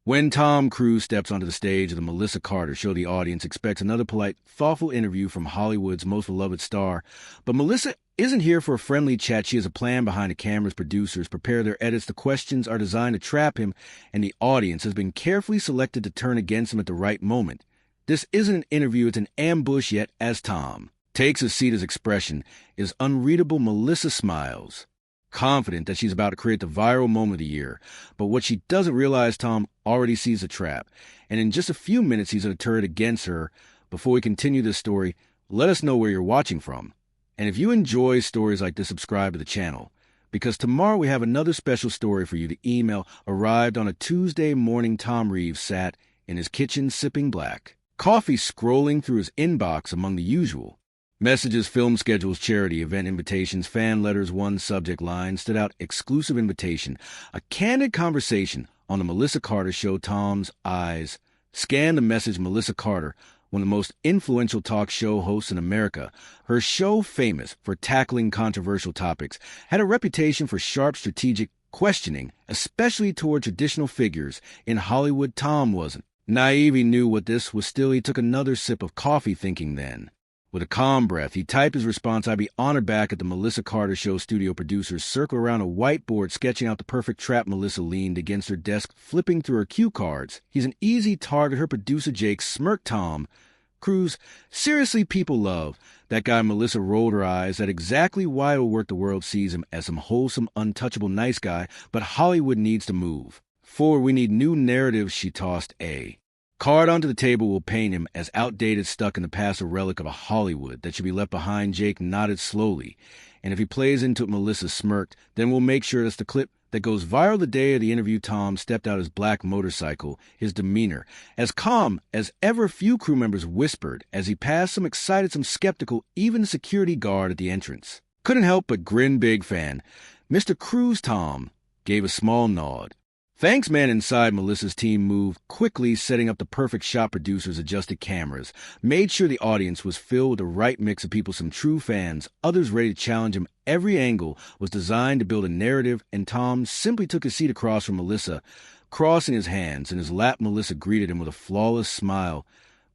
When Tom Cruise steps onto the stage of the Melissa Carter show, the audience expects another polite, thoughtful interview from Hollywood's most beloved star. But Melissa isn't here for a friendly chat. She has a plan behind the camera's producers prepare their edits. The questions are designed to trap him, and the audience has been carefully selected to turn against him at the right moment. This isn't an interview, it's an ambush, yet as Tom takes a seat, his expression is unreadable. Melissa smiles, confident that she's about to create the viral moment of the year. But what she doesn't realize, Tom already sees a trap. And in just a few minutes, he's going to turn it against her. Before we continue this story, let us know where you're watching from. And if you enjoy stories like this, subscribe to the channel. Because tomorrow we have another special story for you. The email arrived on a Tuesday morning. Tom Reeves sat in his kitchen sipping black coffee, scrolling through his inbox among the usual messages, film schedules, charity event invitations, fan letters. One subject line stood out: exclusive invitation. A candid conversation on the Melissa Carter show. Tom's eyes scanned the message. Melissa Carter, one of the most influential talk show hosts in America, her show, famous for tackling controversial topics, had a reputation for sharp, strategic questioning, especially toward traditional figures in Hollywood. Tom wasn't naive. He knew what this was. Still, he took another sip of coffee, thinking then. With a calm breath, he typed his response: "I'd be honored." Back at the Melissa Carter show studio, producers circled around a whiteboard, sketching out the perfect trap. Melissa leaned against her desk, flipping through her cue cards. "He's an easy target." Her producer, Jake, smirked. "Tom Cruise, seriously, people love that guy." Melissa rolled her eyes. "That's exactly why it'll work. The world sees him as some wholesome, untouchable, nice guy. But Hollywood needs to move forward. We need new narratives." She tossed a card onto the table. "Will paint him as outdated, stuck in the past, a relic of a Hollywood that should be left behind." Jake nodded slowly. "And if he plays into it," Melissa smirked, "then we'll make sure that's the clip that goes viral." The day of the interview, Tom stepped out his black motorcycle, his demeanor as calm as ever. Few crew members whispered as he passed, some excited, some skeptical. Even the security guard at the entrance couldn't help but grin. "Big fan, Mr. Cruise." Tom gave a small nod. "Thanks, man." Inside, Melissa's team moved quickly, setting up the perfect shot. Producers adjusted cameras, made sure the audience was filled with the right mix of people, some true fans, others ready to challenge him. Every angle was designed to build a narrative, and Tom simply took a seat across from Melissa, crossing his hands in his lap. Melissa greeted him with a flawless smile.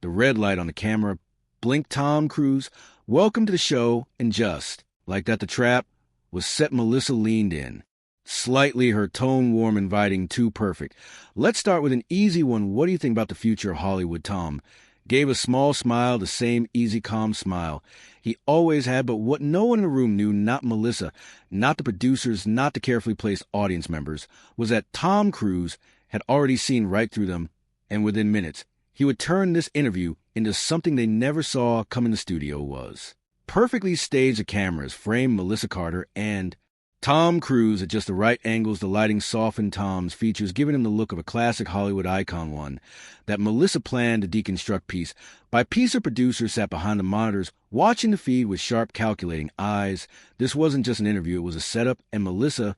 The red light on the camera blinked. "Tom Cruise, welcome to the show." And just like that, the trap was set. Melissa leaned in slightly, her tone warm, inviting, too perfect. "Let's start with an easy one. What do you think about the future of Hollywood?" Tom gave a small smile, the same easy, calm smile he always had. But what no one in the room knew, not Melissa, not the producers, not the carefully placed audience members, was that Tom Cruise had already seen right through them, and within minutes, he would turn this interview into something they never saw come in. The studio was perfectly staged. The cameras framed Melissa Carter and Tom Cruise at just the right angles. The lighting softened Tom's features, giving him the look of a classic Hollywood icon, one that Melissa planned to deconstruct piece by piece. Her producer sat behind the monitors, watching the feed with sharp, calculating eyes. This wasn't just an interview, it was a setup, and Melissa,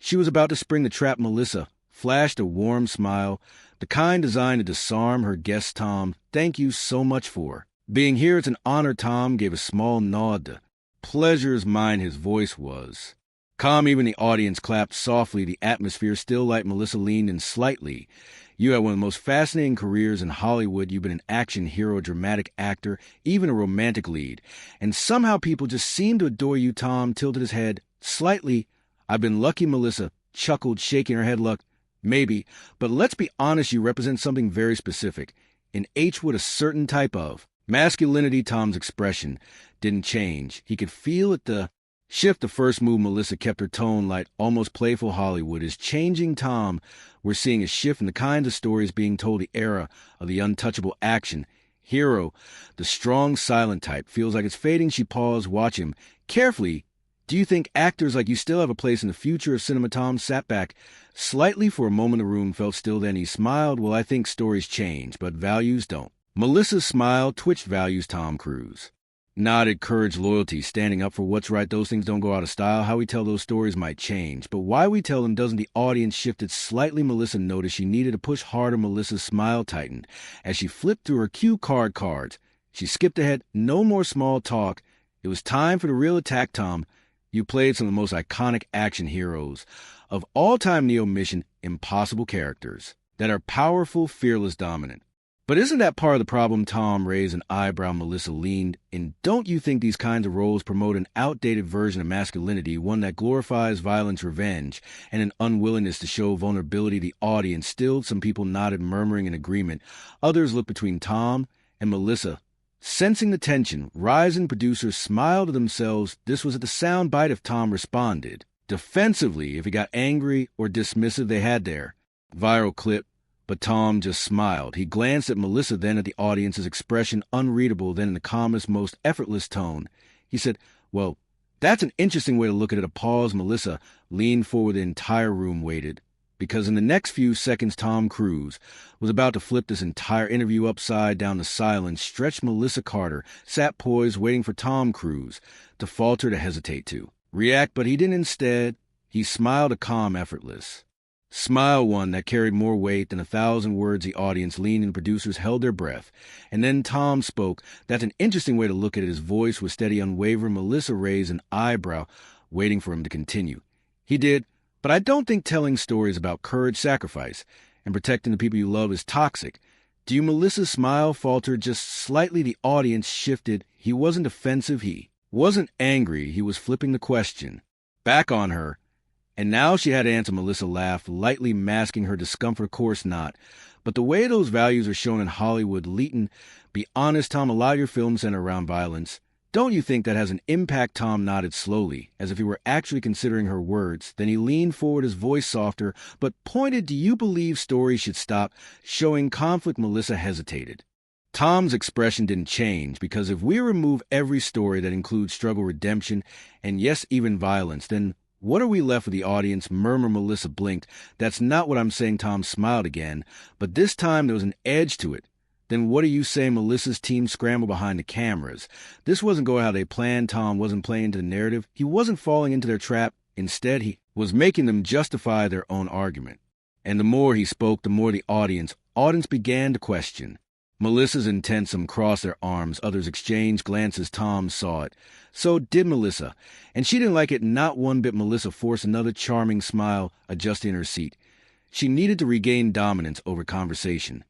she was about to spring the trap. Melissa flashed a warm smile, the kind designed to disarm her guest. "Tom, thank you so much for being here. It's an honor." Tom gave a small nod. "The pleasure is mine." His voice was calm. Even the audience clapped softly, the atmosphere still light. Melissa leaned in slightly. "You have one of the most fascinating careers in Hollywood. You've been an action hero, a dramatic actor, even a romantic lead. And somehow people just seem to adore you." Tom tilted his head slightly. "I've been lucky." Melissa chuckled, shaking her head. "Luck, maybe. But let's be honest, you represent something very specific. In H-Wood, a certain type of masculinity." Tom's expression didn't change. He could feel it, the shift. The first move, Melissa kept her tone light, almost playful. "Hollywood is changing, Tom. We're seeing a shift in the kinds of stories being told. The era of the untouchable action hero, the strong, silent type, feels like it's fading." She paused, watch him carefully. "Do you think actors like you still have a place in the future of cinema?" Tom sat back slightly for a moment. The room felt still. Then he smiled. "Well, I think stories change, but values don't." Melissa's smile twitched. "Values?" Tom Cruise nodded. "Courage, loyalty, standing up for what's right. Those things don't go out of style. How we tell those stories might change, but why we tell them doesn't." The audience shifted slightly. Melissa noticed she needed to push harder. Melissa's smile tightened as she flipped through her cue cards. She skipped ahead. "No more small talk. It was time for the real attack. Tom, you played some of the most iconic action heroes of all time. Neo Mission Impossible characters. that are powerful, fearless, dominant. But isn't that part of the problem? Tom raised an eyebrow. Melissa leaned. And don't you think these kinds of roles promote an outdated version of masculinity, one that glorifies violence, revenge, and an unwillingness to show vulnerability? The audience stilled. Some people nodded, murmuring in agreement. Others looked between Tom and Melissa. Sensing the tension, rising producers smiled to themselves. This was at the sound bite if Tom responded defensively, if he got angry or dismissive. They had their viral clip. But Tom just smiled. He glanced at Melissa, then at the audience's expression, unreadable, then in the calmest, most effortless tone. He said, "Well, that's an interesting way to look at it." A pause. Melissa leaned forward. The entire room waited. Because in the next few seconds, Tom Cruise was about to flip this entire interview upside down. The silence stretched. Melissa Carter sat poised, waiting for Tom Cruise to falter, to hesitate, to react. But he didn't. Instead, he smiled, a calm, effortless smile, one that carried more weight than 1,000 words. The audience leaned and producers held their breath. And then Tom spoke. That's an interesting way to look at it. His voice was steady, unwavering. Melissa raised an eyebrow, waiting for him to continue. He did. "But I don't think telling stories about courage, sacrifice, and protecting the people you love is toxic. Do you?" Melissa's smile faltered just slightly. The audience shifted. He wasn't defensive. He wasn't angry. He was flipping the question back on her. And now she had to answer. Melissa laughed, lightly masking her discomfort. "Of course not. But the way those values are shown in Hollywood, Leighton, be honest, Tom, a lot of your films center around violence. Don't you think that has an impact?" Tom nodded slowly, as if he were actually considering her words. Then he leaned forward, his voice softer, but pointed. "Do you believe stories should stop showing conflict?" Melissa hesitated. Tom's expression didn't change, because if we remove every story that includes struggle, redemption, and yes, even violence, then what are we left with? The audience murmured. Melissa blinked. "That's not what I'm saying." Tom smiled again, but this time there was an edge to it. "Then what are you saying?" Melissa's team scrambled behind the cameras. This wasn't going how they planned. Tom wasn't playing to the narrative. He wasn't falling into their trap. Instead, he was making them justify their own argument. And the more he spoke, the more the audience began to question. Melissa's intent. Some crossed their arms. Others exchanged glances. Tom saw it. So did Melissa. And she didn't like it, not one bit. Melissa forced another charming smile, adjusting her seat. She needed to regain dominance over conversation.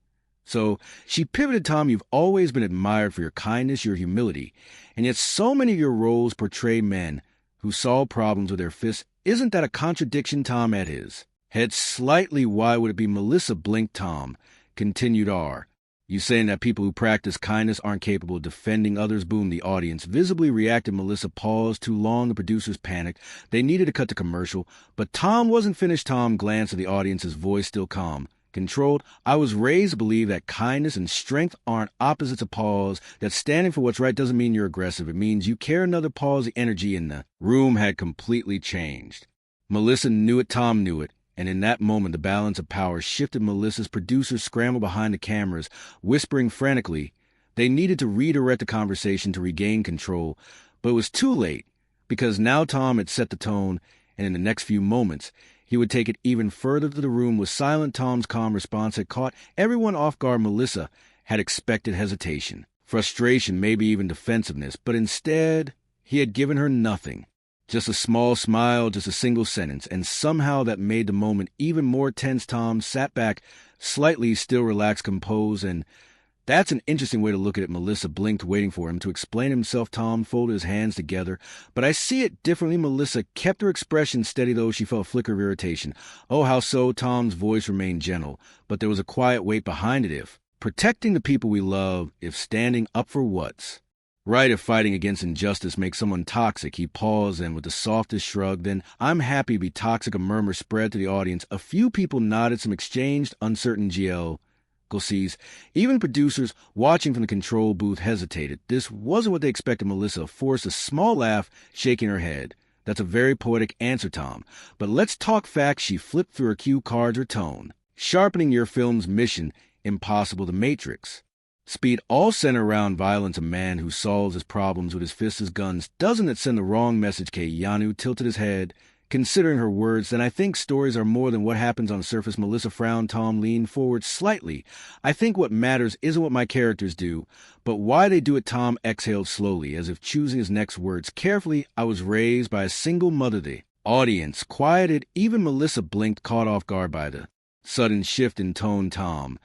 So she pivoted. "Tom, you've always been admired for your kindness, your humility, and yet so many of your roles portray men who solve problems with their fists. Isn't that a contradiction?" Tom had his head slightly. "Why would it be?" Melissa blinked. Tom continued. "Are you saying that people who practice kindness aren't capable of defending others?" Boom. The audience visibly reacted. Melissa paused too long. The producers panicked. They needed to cut to commercial. But Tom wasn't finished. Tom glanced at the audience, his voice still calm, controlled. "I was raised to believe that kindness and strength aren't opposites." A pause. "That standing for what's right doesn't mean you're aggressive. It means you care." Another pause. The energy in the room had completely changed. Melissa knew it. Tom knew it. And in that moment, the balance of power shifted. Melissa's producers scrambled behind the cameras, whispering frantically. They needed to redirect the conversation to regain control. But it was too late, because now Tom had set the tone, and in the next few moments, he would take it even further. The room was silent. Tom's calm response had caught everyone off guard. Melissa had expected hesitation, frustration, maybe even defensiveness. But instead, he had given her nothing. Just a small smile, just a single sentence, and somehow that made the moment even more tense. Tom sat back, slightly, still relaxed, composed, and that's an interesting way to look at it. Melissa blinked, waiting for him to explain himself. Tom folded his hands together. "But I see it differently." Melissa kept her expression steady, though she felt a flicker of irritation. "Oh, how so?" Tom's voice remained gentle, but there was a quiet weight behind it. "If protecting the people we love, if standing up for what's right, if fighting against injustice makes someone toxic." He paused, and with the softest shrug, "Then I'm happy to be toxic." A murmur spread to the audience. A few people nodded. Some exchanged uncertain GLCs. Even producers watching from the control booth hesitated. This wasn't what they expected. Melissa forced a small laugh, shaking her head. "That's a very poetic answer, Tom. But let's talk facts." She flipped through her cue cards, her tone sharpening. "Your film's mission, Impossible, The Matrix, Speed, all center around violence. A man who solves his problems with his fists, his guns. Doesn't it send the wrong message?" Keanu tilted his head, considering her words. "Then I think stories are more than what happens on the surface." Melissa frowned. Tom leaned forward slightly. "I think what matters isn't what my characters do, but why they do it." Tom exhaled slowly, as if choosing his next words carefully. "I was raised by a single mother." The audience quieted. Even Melissa blinked, caught off guard by the Sudden shift in tone, Tom.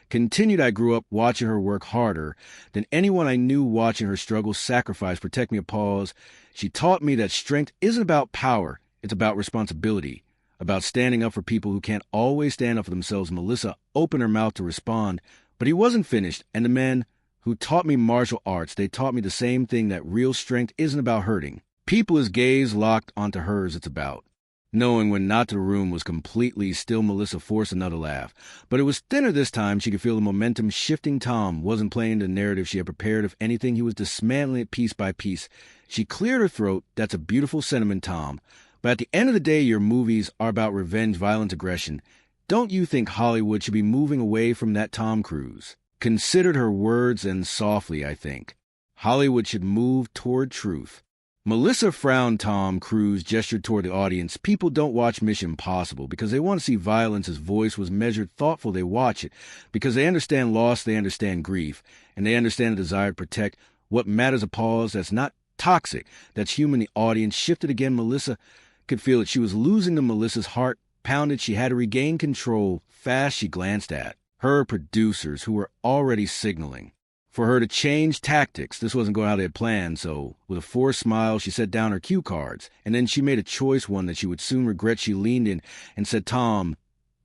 Continued, I grew up watching her work harder than anyone I knew, watching her struggle, sacrifice, protect me. A pause. She taught me that strength isn't about power, it's about responsibility, about standing up for people who can't always stand up for themselves. Melissa opened her mouth to respond, but he wasn't finished, and the men who taught me martial arts, they taught me the same thing, that real strength isn't about hurting people. His gaze locked onto hers. It's about knowing when not to. The room was completely still. Melissa forced another laugh, but it was thinner this time. She could feel the momentum shifting. Tom wasn't playing the narrative she had prepared. If anything, he was dismantling it piece by piece. She cleared her throat. That's a beautiful sentiment, Tom. But at the end of the day, your movies are about revenge, violence, aggression. Don't you think Hollywood should be moving away from that? Tom Cruise considered her words, and softly, I think Hollywood should move toward truth. Melissa frowned. Tom Cruise gestured toward the audience. People don't watch Mission Impossible because they want to see violence. His voice was measured, thoughtful. They watch it because they understand loss, they understand grief, and they understand the desire to protect what matters. A pause. That's not toxic, that's human. The audience shifted again. Melissa could feel it. She was losing them. Melissa's heart pounded. She had to regain control. Fast, she glanced at her producers, who were already signaling for her to change tactics. This wasn't going how they had planned, so with a forced smile, she set down her cue cards, and then she made a choice, one that she would soon regret. She leaned in and said, Tom,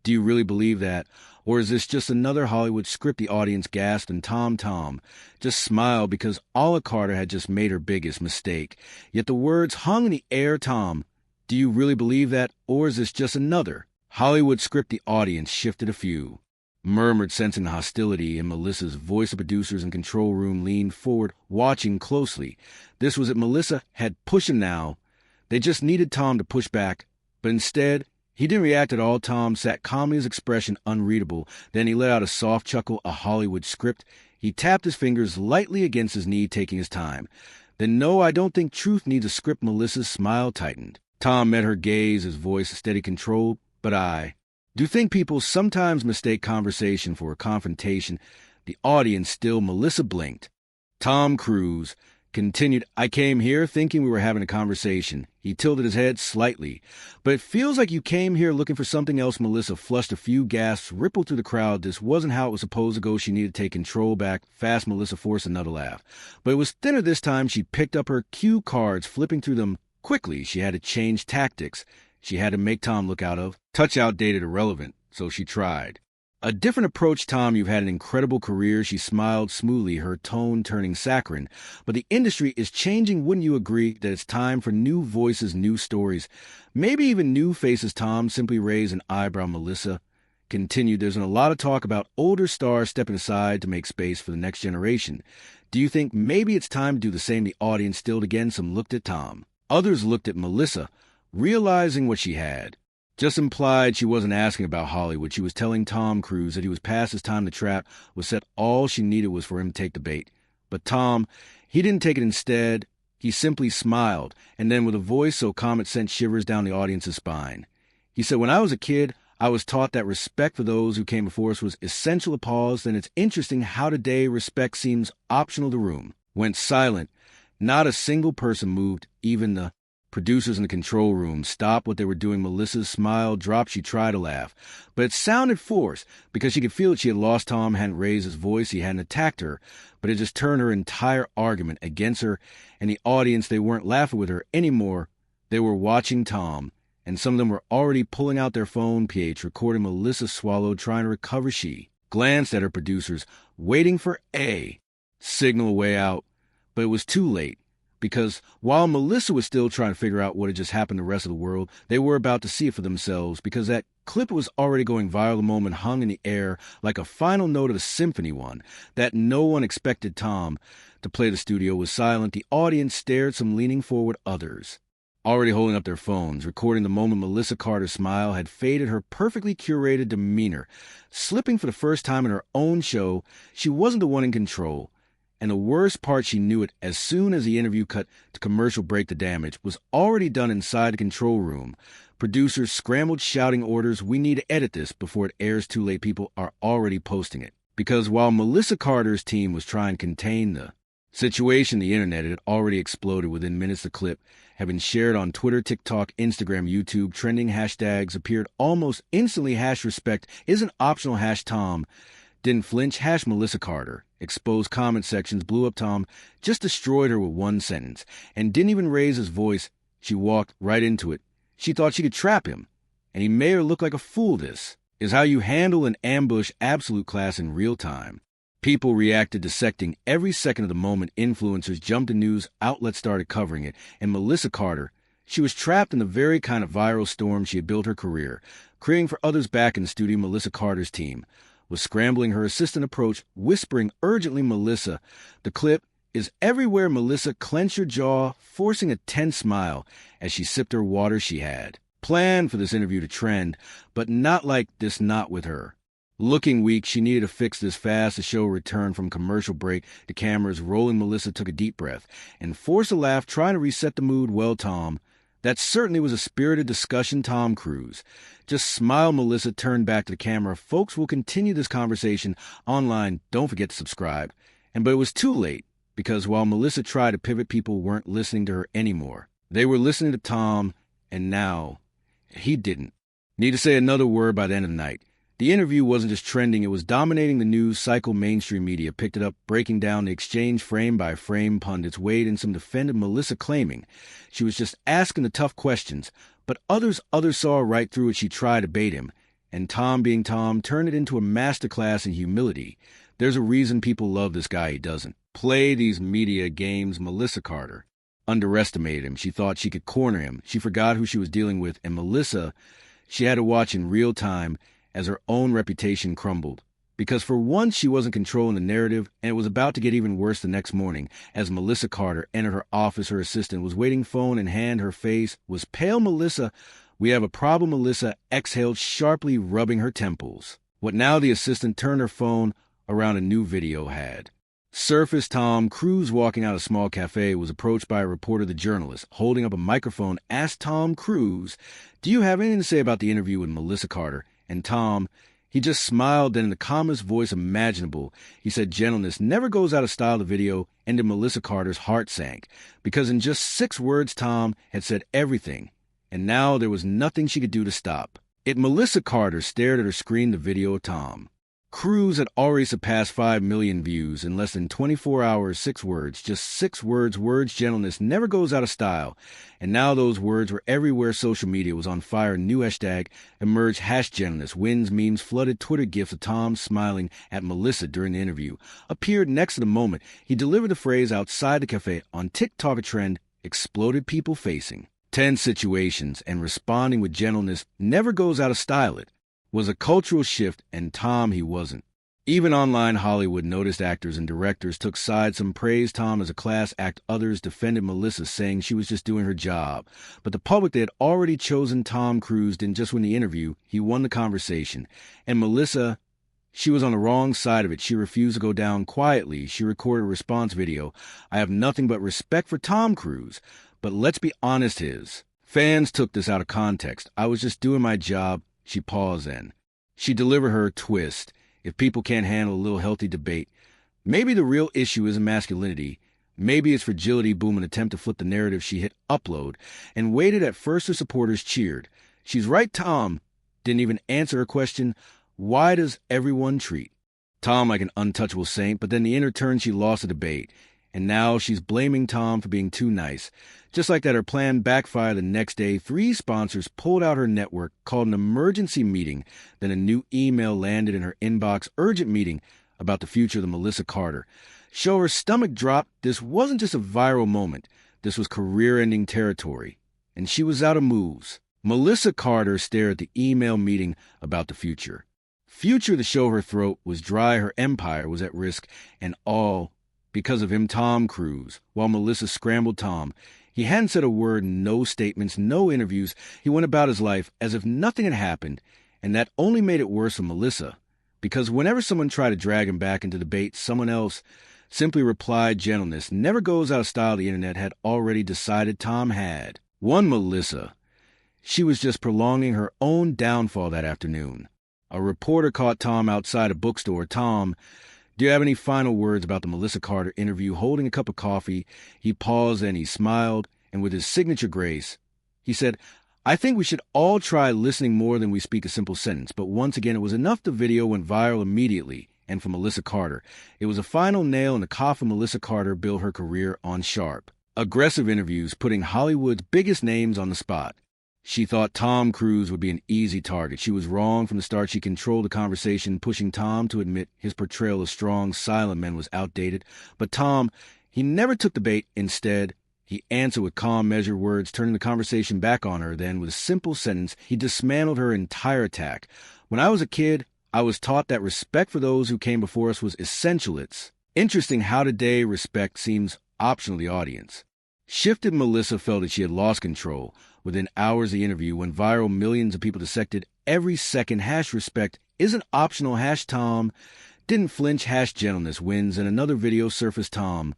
do you really believe that? Or is this just another Hollywood script? The audience gasped, and Tom just smiled because Olive Carter had just made her biggest mistake. Yet the words hung in the air. Tom, do you really believe that? Or is this just another Hollywood script? The audience shifted. A few murmured, sensing the hostility in Melissa's voice. The producers in control room leaned forward, watching closely. This was it. Melissa had pushed him now. They just needed Tom to push back. But instead, he didn't react at all. Tom sat calmly, his expression unreadable. Then he let out a soft chuckle. A Hollywood script. He tapped his fingers lightly against his knee, taking his time. Then, no, I don't think truth needs a script. Melissa's smile tightened. Tom met her gaze, his voice steady, controlled. But I do think people sometimes mistake conversation for a confrontation. The audience still. Melissa blinked. Tom Cruise continued, I came here thinking we were having a conversation. He tilted his head slightly. But it feels like you came here looking for something else. Melissa flushed. A few gasps rippled through the crowd. This wasn't how it was supposed to go. She needed to take control back. Fast, Melissa forced another laugh. But it was thinner this time. She picked up her cue cards, flipping through them quickly. She had to change tactics. She had to make Tom look out of touch, outdated, irrelevant. So she tried a different approach. Tom, you've had an incredible career. She smiled smoothly, her tone turning saccharine. But the industry is changing. Wouldn't you agree that it's time for new voices, new stories, maybe even new faces? Tom simply raised an eyebrow. Melissa continued, there's been a lot of talk about older stars stepping aside to make space for the next generation. Do you think maybe it's time to do the same? The audience stilled again. Some looked at Tom. Others looked at Melissa, realizing what she had just implied. She wasn't asking about Hollywood. She was telling Tom Cruise that he was past his time. The trap was set. All she needed was for him to take the bait. But Tom, he didn't take it. Instead, he simply smiled, and then with a voice so calm it sent shivers down the audience's spine, he said, when I was a kid, I was taught that respect for those who came before us was essential. A pause. Then, it's interesting how today respect seems optional. The room went silent. Not a single person moved. Even the producers in the control room stopped what they were doing. Melissa's smile dropped. She tried to laugh, but it sounded forced because she could feel that she had lost. Tom hadn't raised his voice. He hadn't attacked her, but it just turned her entire argument against her. And the audience, they weren't laughing with her anymore. They were watching Tom, and some of them were already pulling out their phone, recording. Melissa swallowed, trying to recover. She glanced at her producers, waiting for a signal, a way out, but it was too late. Because while Melissa was still trying to figure out what had just happened to the rest of the world, they were about to see it for themselves, because that clip was already going viral. The moment hung in the air like a final note of a symphony, one that no one expected Tom to play. The studio was silent. The audience stared, some leaning forward, others already holding up their phones, recording the moment. Melissa Carter's smile had faded, her perfectly curated demeanor slipping for the first time in her own show. She wasn't the one in control. And the worst part, she knew it. As soon as the interview cut to commercial break, the damage was already done inside the control room. Producers scrambled, shouting orders. We need to edit this before it airs. Too late. People are already posting it. Because while Melissa Carter's team was trying to contain the Situation, the internet had already exploded within minutes. The clip had been shared on Twitter, TikTok, Instagram, YouTube. Trending hashtags appeared almost instantly. #respect isn't optional. #Tom didn't flinch. #Melissa Carter. Exposed comment sections blew up. Tom just destroyed her with one sentence and didn't even raise his voice. She walked right into it. She thought she could trap him, and he made her look like a fool. This is how you handle an ambush. Absolute class in real time. People reacted, dissecting every second of the moment. Influencers jumped in, news outlets started covering it. And Melissa Carter, she was trapped in the very kind of viral storm she had built her career, creating for others. Back in the studio, Melissa Carter's team was scrambling. Her assistant approached, whispering urgently, "Melissa." The clip is everywhere. Melissa clenched her jaw, forcing a tense smile as she sipped her water. She had planned for this interview to trend, but not like this, not with her. Looking weak, she needed to fix this fast. The show returned from commercial break. The cameras rolling. Melissa took a deep breath and forced a laugh, trying to reset the mood. "Well, Tom, that certainly was a spirited discussion." Tom Cruise just smiled. Melissa turned back to the camera. "Folks, will continue this conversation online. Don't forget to subscribe." But it was too late, because while Melissa tried to pivot, people weren't listening to her anymore. They were listening to Tom, and now he didn't need to say another word by the end of the night. The interview wasn't just trending, it was dominating the news cycle. Mainstream media picked it up, breaking down the exchange frame by frame. Pundits weighed in. Some defended Melissa, claiming she was just asking the tough questions, but others saw right through it. She tried to bait him, and Tom, being Tom, turned it into a masterclass in humility. There's a reason people love this guy. He doesn't play these media games. Melissa Carter underestimated him. She thought she could corner him. She forgot who she was dealing with, and Melissa, she had to watch in real time as her own reputation crumbled. Because for once, she wasn't controlling the narrative, and it was about to get even worse. The next morning, as Melissa Carter entered her office, her assistant was waiting, phone in hand. Her face was pale. "Melissa, we have a problem." Melissa exhaled sharply, rubbing her temples. What now? The assistant turned her phone around. A new video had surfaced. Tom Cruise, walking out of a small cafe, was approached by a reporter. The journalist, holding up a microphone, asked Tom Cruise, "Do you have anything to say about the interview with Melissa Carter?" And Tom, he just smiled. Then in the calmest voice imaginable, he said, "Gentleness never goes out of style." The video ended. Melissa Carter's heart sank, because in just 6 words, Tom had said everything, and now there was nothing she could do to stop it. Melissa Carter stared at her screen. The video of Tom Cruise had already surpassed 5 million views in less than 24 hours. 6 words, just 6 words. Gentleness never goes out of style. And now those words were everywhere. Social media was on fire. New hashtag emerged. #gentleness wins. Memes flooded Twitter. GIFs of Tom smiling at Melissa during the interview appeared next to the moment he delivered the phrase outside the cafe. On TikTok, a trend exploded. People facing tense situations and responding with "gentleness never goes out of style." It was a cultural shift, and Tom, he wasn't. Even online, Hollywood noticed. Actors and directors took sides. Some praised Tom as a class act. Others defended Melissa, saying she was just doing her job. But the public, they had already chosen. Tom Cruise didn't just win the interview, he won the conversation. And Melissa, she was on the wrong side of it. She refused to go down quietly. She recorded a response video. "I have nothing but respect for Tom Cruise, but let's be honest, his fans took this out of context. I was just doing my job." She paused, and she delivered her twist. If people can't handle a little healthy debate, maybe the real issue isn't masculinity. Maybe it's fragility. Boom, an attempt to flip the narrative. She hit upload and waited. At first, her supporters cheered. "She's right." Tom didn't even answer her question. Why does everyone treat Tom like an untouchable saint? But then the inner turn, she lost the debate. And now she's blaming Tom for being too nice. Just like that, her plan backfired. The next day, 3 sponsors pulled out her network, called an emergency meeting. Then a new email landed in her inbox. Urgent meeting about the future of the Melissa Carter show. Her stomach dropped. This wasn't just a viral moment. This was career-ending territory. And she was out of moves. Melissa Carter stared at the email meeting about the future. The show, her throat was dry. Her empire was at risk, and all because of him, Tom Cruise. While Melissa scrambled, Tom, he hadn't said a word. No statements, no interviews. He went about his life as if nothing had happened, and that only made it worse for Melissa, because whenever someone tried to drag him back into debate, someone else simply replied, "Gentleness never goes out of style." The internet had already decided Tom had won. Melissa, she was just prolonging her own downfall that afternoon. A reporter caught Tom outside a bookstore. Tom Do you have any final words about the Melissa Carter interview? Holding a cup of coffee, he paused and he smiled, and with his signature grace, he said, "I think we should all try listening more than we speak a simple sentence." But once again, it was enough the video went viral immediately, and for Melissa Carter, it was a final nail in the coffin. Melissa Carter built her career on sharp, aggressive interviews, putting Hollywood's biggest names on the spot. She thought Tom Cruise would be an easy target. She was wrong from the start. She controlled the conversation, pushing Tom to admit his portrayal of strong, silent men was outdated. But Tom, he never took the bait. Instead, he answered with calm, measured words, turning the conversation back on her. Then, with a simple sentence, he dismantled her entire attack. "When I was a kid, I was taught that respect for those who came before us was essential. It's interesting how today respect seems optional to the audience." Shifted Melissa felt that she had lost control. Within hours, the interview went viral. Millions of people dissected every second. #respect isn't optional. #Tom didn't flinch. #gentleness wins. And another video surfaced. Tom,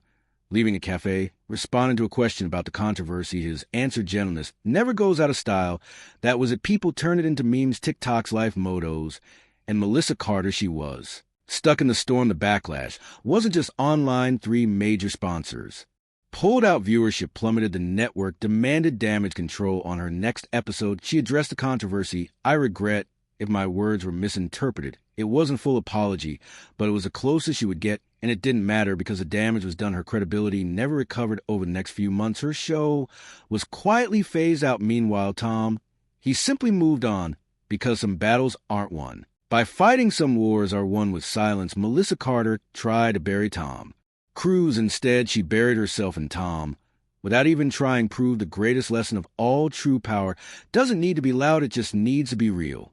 leaving a cafe, responding to a question about the controversy. His answer, "Gentleness never goes out of style." That was it. People turned it into memes, TikToks, life motos. And Melissa Carter, she was stuck in the storm. The backlash wasn't just online. 3 major sponsors pulled out. Viewership plummeted. The network demanded damage control. On her next episode, she addressed the controversy. "I regret if my words were misinterpreted. It wasn't full apology, but it was the closest she would get, and it didn't matter because the damage was done." Her credibility never recovered over the next few months. Her show was quietly phased out. Meanwhile, Tom, he simply moved on because some battles aren't won by fighting, some wars are won with silence. Melissa Carter tried to bury Tom Cruise. Instead, she buried herself in Tom. Without even trying, proved the greatest lesson of all: true power doesn't need to be loud, it just needs to be real.